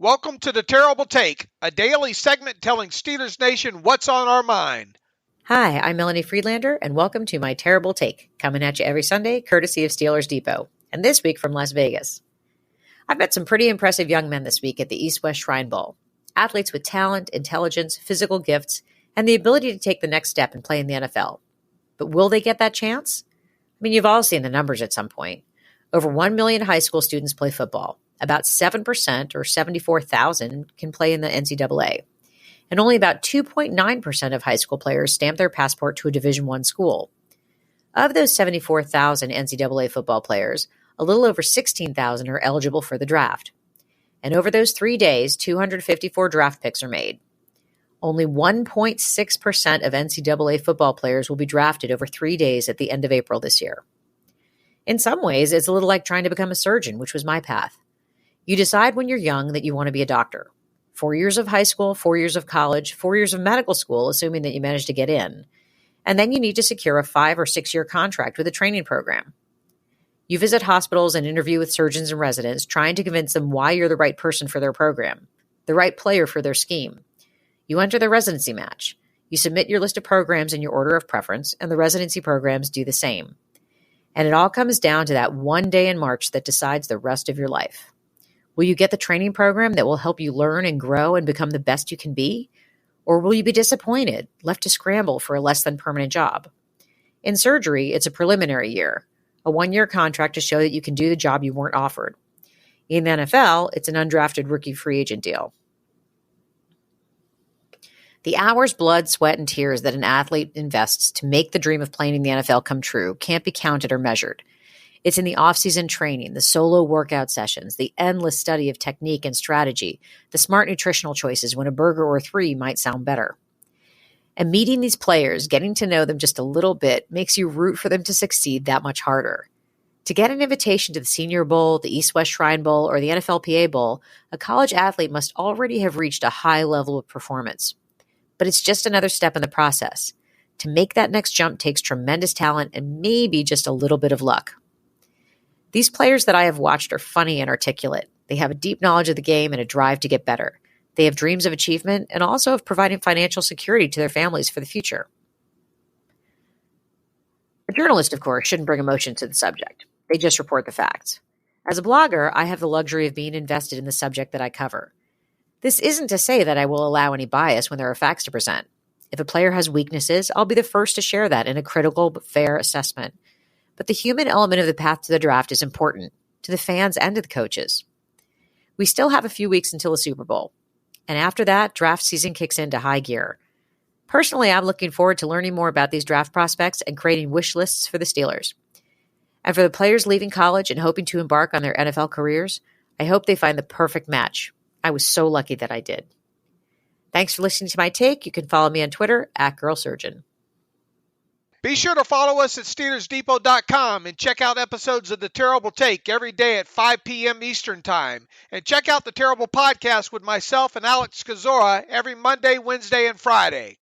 Welcome to The Terrible Take, a daily segment telling Steelers Nation what's on our mind. Hi, I'm Melanie Friedlander, and welcome to My Terrible Take, coming at you every Sunday, courtesy of Steelers Depot, and this week from Las Vegas. I've met some pretty impressive young men this week at the East-West Shrine Bowl, athletes with talent, intelligence, physical gifts, and the ability to take the next step and play in the NFL. But will they get that chance? I mean, you've all seen the numbers at some point. Over 1 million high school students play football. About 7%, or 74,000, can play in the NCAA. And only about 2.9% of high school players stamp their passport to a Division I school. Of those 74,000 NCAA football players, a little over 16,000 are eligible for the draft. And over those 3 days, 254 draft picks are made. Only 1.6% of NCAA football players will be drafted over 3 days at the end of April this year. In some ways, it's a little like trying to become a surgeon, which was my path. You decide when you're young that you want to be a doctor. 4 years of high school, 4 years of college, 4 years of medical school, assuming that you manage to get in. And then you need to secure a 5 or 6 year contract with a training program. You visit hospitals and interview with surgeons and residents, trying to convince them why you're the right person for their program, the right player for their scheme. You enter the residency match. You submit your list of programs in your order of preference, and the residency programs do the same. And it all comes down to that one day in March that decides the rest of your life. Will you get the training program that will help you learn and grow and become the best you can be? Or will you be disappointed, left to scramble for a less than permanent job? In surgery, it's a preliminary year, a 1-year contract to show that you can do the job you weren't offered. In the NFL, it's an undrafted rookie free agent deal. The hours, blood, sweat, and tears that an athlete invests to make the dream of playing in the NFL come true can't be counted or measured. It's in the off-season training, the solo workout sessions, the endless study of technique and strategy, the smart nutritional choices when a burger or 3 might sound better. And meeting these players, getting to know them just a little bit, makes you root for them to succeed that much harder. To get an invitation to the Senior Bowl, the East-West Shrine Bowl, or the NFLPA Bowl, a college athlete must already have reached a high level of performance. But it's just another step in the process. To make that next jump takes tremendous talent and maybe just a little bit of luck. These players that I have watched are funny and articulate. They have a deep knowledge of the game and a drive to get better. They have dreams of achievement and also of providing financial security to their families for the future. A journalist, of course, shouldn't bring emotion to the subject. They just report the facts. As a blogger, I have the luxury of being invested in the subject that I cover. This isn't to say that I will allow any bias when there are facts to present. If a player has weaknesses, I'll be the first to share that in a critical but fair assessment. But the human element of the path to the draft is important to the fans and to the coaches. We still have a few weeks until the Super Bowl. And after that, draft season kicks into high gear. Personally, I'm looking forward to learning more about these draft prospects and creating wish lists for the Steelers. And for the players leaving college and hoping to embark on their NFL careers, I hope they find the perfect match. I was so lucky that I did. Thanks for listening to my take. You can follow me on Twitter @GirlSurgeon. Be sure to follow us at SteelersDepot.com and check out episodes of The Terrible Take every day at 5 p.m. Eastern Time. And check out The Terrible Podcast with myself and Alex Kozora every Monday, Wednesday, and Friday.